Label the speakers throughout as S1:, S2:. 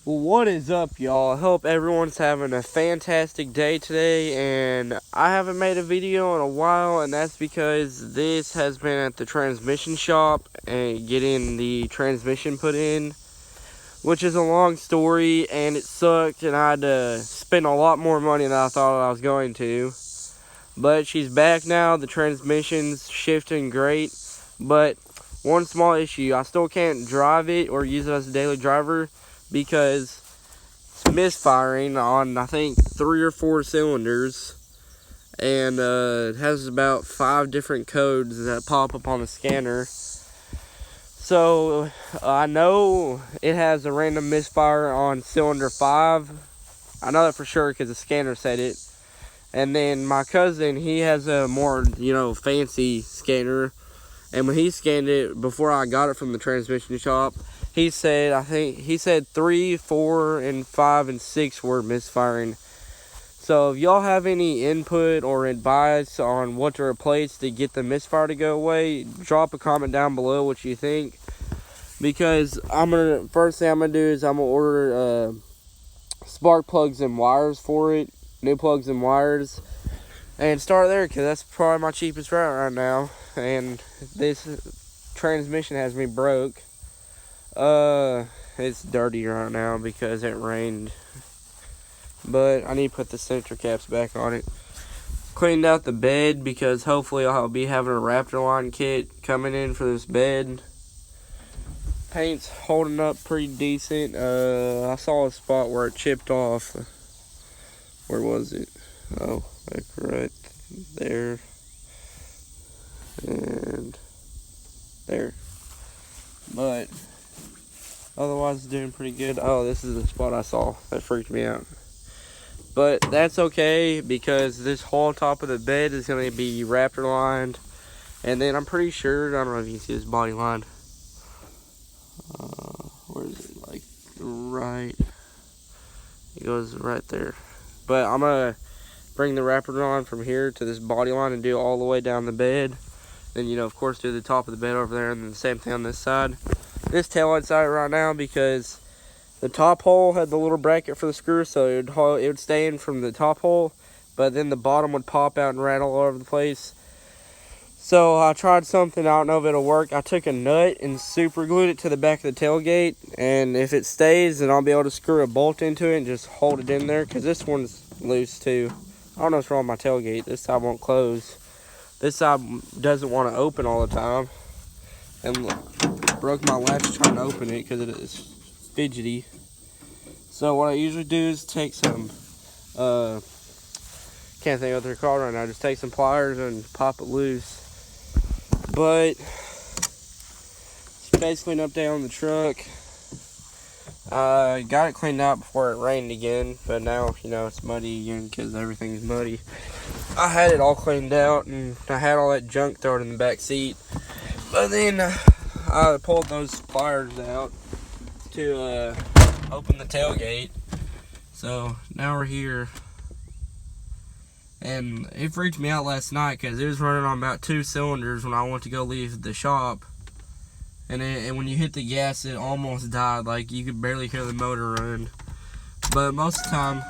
S1: Well, what is up, y'all? I hope everyone's having a fantastic day today, and I haven't made a video in a while, and that's because this has been at the transmission shop and getting the transmission put in, which is a long story, and it sucked, and I had to spend a lot more money than I thought I was going to. But she's back now. The transmission's shifting great, but one small issue, I still can't drive it or use it as a daily driver because it's misfiring on, I think, 3 or 4 cylinders, and it has about 5 different codes that pop up on the scanner. So I know it has a random misfire on cylinder 5. I know that for sure because the scanner said it. And then my cousin, he has a more, fancy scanner. And when he scanned it, before I got it from the transmission shop, he said 3, 4, and 5, and 6 were misfiring. So if y'all have any input or advice on what to replace to get the misfire to go away, drop a comment down below what you think. Because first thing I'm gonna do is I'm gonna order spark plugs and wires for it, new plugs and wires, and start there because that's probably my cheapest route right now. And this transmission has me broke. It's dirty right now because it rained, but I need to put the center caps back on it. Cleaned out the bed because hopefully I'll be having a Raptor line kit coming in for this bed. Paint's holding up pretty decent. I saw a spot where it chipped off. Where was it? Oh, like right there. And there. But otherwise it's doing pretty good. Oh, this is the spot I saw. That freaked me out. But that's okay because this whole top of the bed is going to be Raptor lined. And then I'm pretty sure, I don't know if you can see this body line. Where is it? Like right. It goes right there. But I'm going to bring the Raptor line from here to this body line and do it all the way down the bed. Then, of course, do the top of the bed over there, and then the same thing on this side. This taillight's out right now because the top hole had the little bracket for the screw, so it would stay in from the top hole, but then the bottom would pop out and rattle all over the place. So I tried something, I don't know if it'll work. I took a nut and super glued it to the back of the tailgate, and if it stays, then I'll be able to screw a bolt into it and just hold it in there, because this one's loose too. I don't know what's wrong with my tailgate. This side won't close. This side doesn't want to open all the time. And look, broke my latch trying to open it because it is fidgety. So what I usually do is take some, can't think of what they're called right now, just take some pliers and pop it loose. But it's basically an update on the truck. Got it cleaned out before it rained again, but now, it's muddy again because everything's muddy. I had it all cleaned out, and I had all that junk thrown in the back seat. But then I pulled those pliers out to open the tailgate. So now we're here. And it freaked me out last night because it was running on about 2 cylinders when I went to go leave the shop. And when you hit the gas, it almost died. Like, you could barely hear the motor run. But most of the time,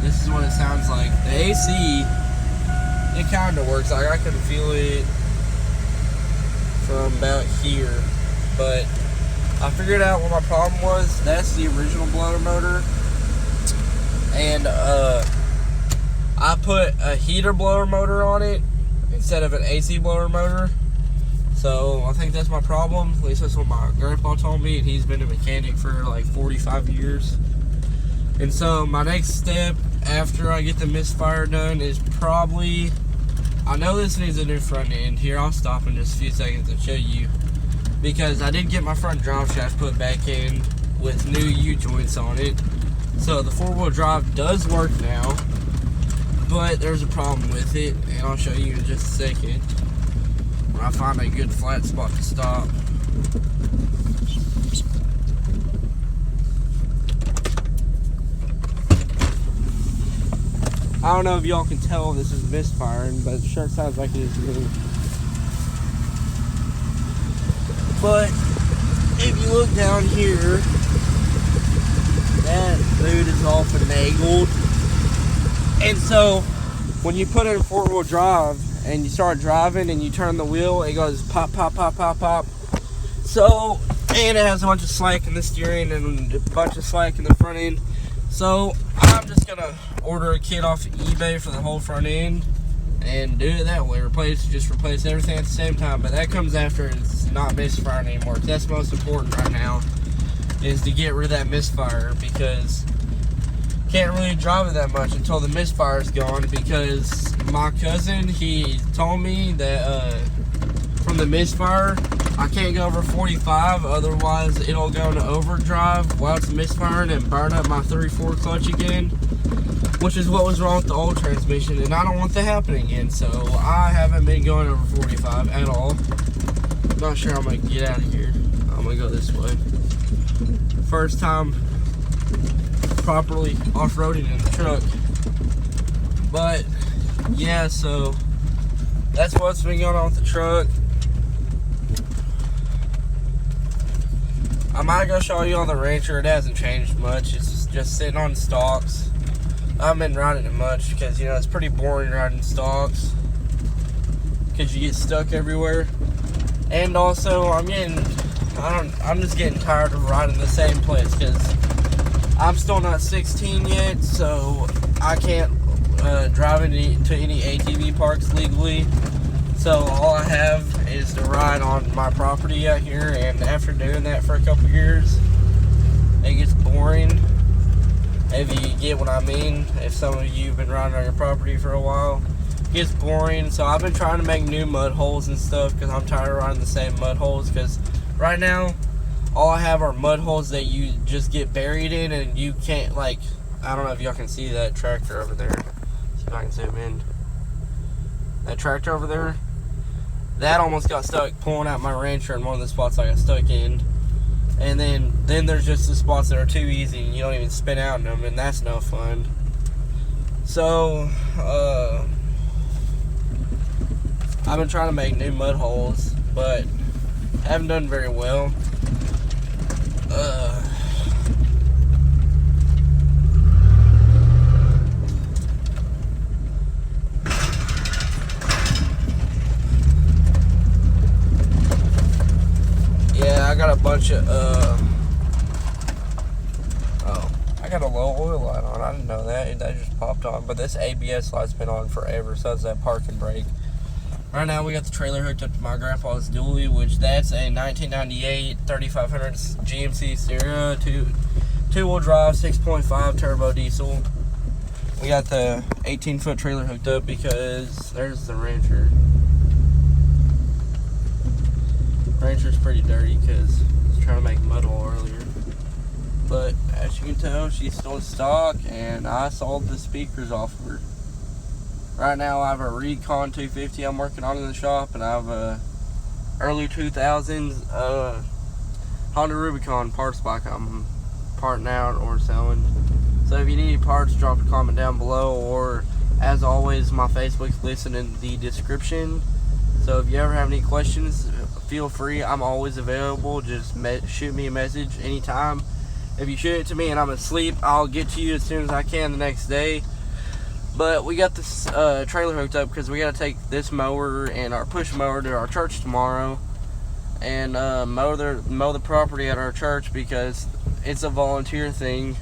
S1: this is what it sounds like. The AC, it kind of works. Like, I can feel it from about here. But I figured out what my problem was. That's the original blower motor. And I put a heater blower motor on it instead of an AC blower motor. So I think that's my problem. At least that's what my grandpa told me, and he's been a mechanic for like 45 years. And so my next step after I get the misfire done is probably, I know this needs a new front end. Here, I'll stop in just a few seconds and show you, because I did get my front drive shaft put back in with new U-joints on it. So the 4-wheel drive does work now, but there's a problem with it, and I'll show you in just a second. I find a good flat spot to stop. I don't know if y'all can tell this is misfiring, but it sure sounds like it is to me. But if you look down here, boot is all finagled. And so when you put it in four-wheel drive and you start driving and you turn the wheel, it goes pop, pop, pop, pop, pop. So, and it has a bunch of slack in the steering and a bunch of slack in the front end. So I'm just gonna order a kit off of eBay for the whole front end and do it that way. Just replace everything at the same time. But that comes after it's not misfiring anymore. That's most important right now, is to get rid of that misfire, because can't really drive it that much until the misfire is gone. Because my cousin, he told me that from the misfire, I can't go over 45, otherwise it'll go into overdrive while it's misfiring and burn up my 3/4 clutch again, which is what was wrong with the old transmission, and I don't want that to happen again. So I haven't been going over 45 at all. Not sure I'm gonna get out of here. I'm gonna go this way. First time properly off-roading in the truck. But yeah, so that's what's been going on with the truck. I might go show you on the Rancher. It hasn't changed much. It's just sitting on stalks. I haven't been riding it much because, you know, it's pretty boring riding stalks because you get stuck everywhere. And also, I'm just getting tired of riding the same place because I'm still not 16 yet, so I can't drive to any ATV parks legally. So all I have is to ride on my property out here, and after doing that for a couple years, it gets boring. If you get what I mean, if some of you have been riding on your property for a while, it gets boring. So I've been trying to make new mud holes and stuff because I'm tired of riding the same mud holes. Because right now, all I have are mud holes that you just get buried in, and you can't, like, I don't know if y'all can see that tractor over there. See if I can zoom in. That tractor over there, that almost got stuck pulling out my Rancher in one of the spots I got stuck in. And then there's just the spots that are too easy and you don't even spin out in them, and that's no fun. So, I've been trying to make new mud holes, but haven't done very well. I got a bunch of, I got a low oil light on. I didn't know that. That just popped on. But this ABS light's been on forever, so that's that parking brake. Right now, we got the trailer hooked up to my grandpa's dually, which that's a 1998 3500 GMC Sierra, two-wheel drive, 6.5 turbo diesel. We got the 18-foot trailer hooked up because there's the Rancher. Rancher's pretty dirty because I was trying to make mud hole earlier. But as you can tell, she's still in stock, and I sold the speakers off of her. Right now I have a Recon 250 I'm working on in the shop, and I have a early 2000s Honda Rubicon parts bike I'm parting out or selling. So if you need any parts, drop a comment down below, or as always, my Facebook's listed in the description. So if you ever have any questions, feel free. I'm always available. Just shoot me a message anytime. If you shoot it to me and I'm asleep, I'll get to you as soon as I can the next day. But we got this trailer hooked up because we got to take this mower and our push mower to our church tomorrow and mow the property at our church, because it's a volunteer thing,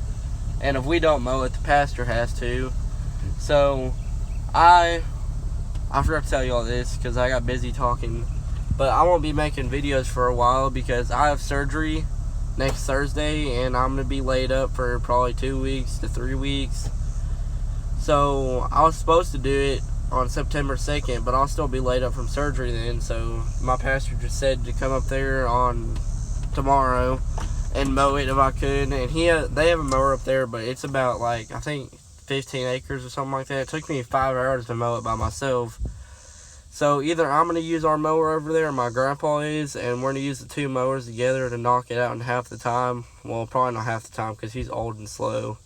S1: and if we don't mow it, the pastor has to. So I forgot to tell you all this because I got busy talking, but I won't be making videos for a while because I have surgery next Thursday, and I'm going to be laid up for probably 2 weeks to 3 weeks. So I was supposed to do it on September 2nd, but I'll still be laid up from surgery then. So my pastor just said to come up there on tomorrow and mow it if I could. And they have a mower up there, but it's about, like, I think 15 acres or something like that. It took me 5 hours to mow it by myself. So either I'm going to use our mower over there, or my grandpa is, and we're going to use the two mowers together to knock it out in half the time. Well, probably not half the time because he's old and slow.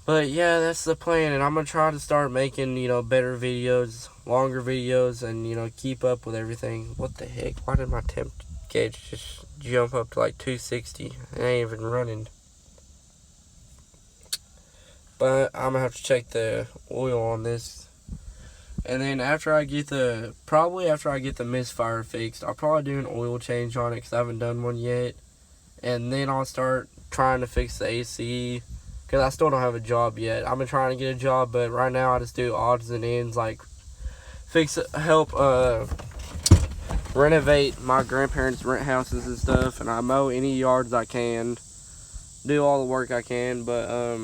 S1: But yeah, that's the plan, and I'm going to try to start making, better videos, longer videos, and, keep up with everything. What the heck? Why did my temp gauge just jump up to like 260? It ain't even running. but I'm gonna have to check the oil on this. And then after I get the misfire fixed, I'll probably do an oil change on it because I haven't done one yet. And then I'll start trying to fix the AC because I still don't have a job yet. I've been trying to get a job, but right now I just do odds and ends, like help renovate my grandparents' rent houses and stuff, and I mow any yards I can, do all the work I can. But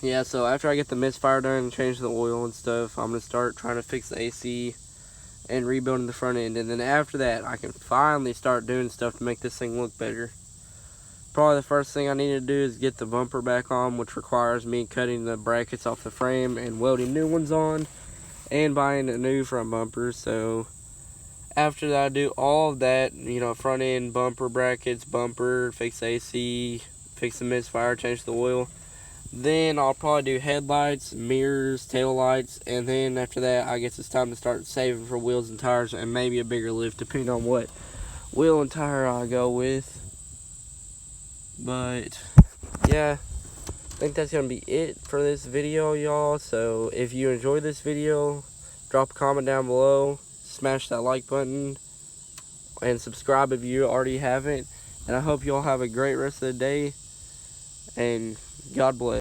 S1: yeah, so after I get the misfire done and change the oil and stuff, I'm gonna start trying to fix the AC and rebuilding the front end, and then after that I can finally start doing stuff to make this thing look better. Probably the first thing I need to do is get the bumper back on, which requires me cutting the brackets off the frame and welding new ones on and buying a new front bumper. So after that I do all of that, you know, front end, bumper, brackets, bumper, fix the AC, fix the misfire, change the oil. Then I'll probably do headlights, mirrors, tail lights, and then after that I guess it's time to start saving for wheels and tires and maybe a bigger lift depending on what wheel and tire I go with. But yeah, I think that's gonna be it for this video, y'all. So if you enjoyed this video, drop a comment down below, smash that like button, and subscribe if you already haven't. And I hope you all have a great rest of the day, and God bless.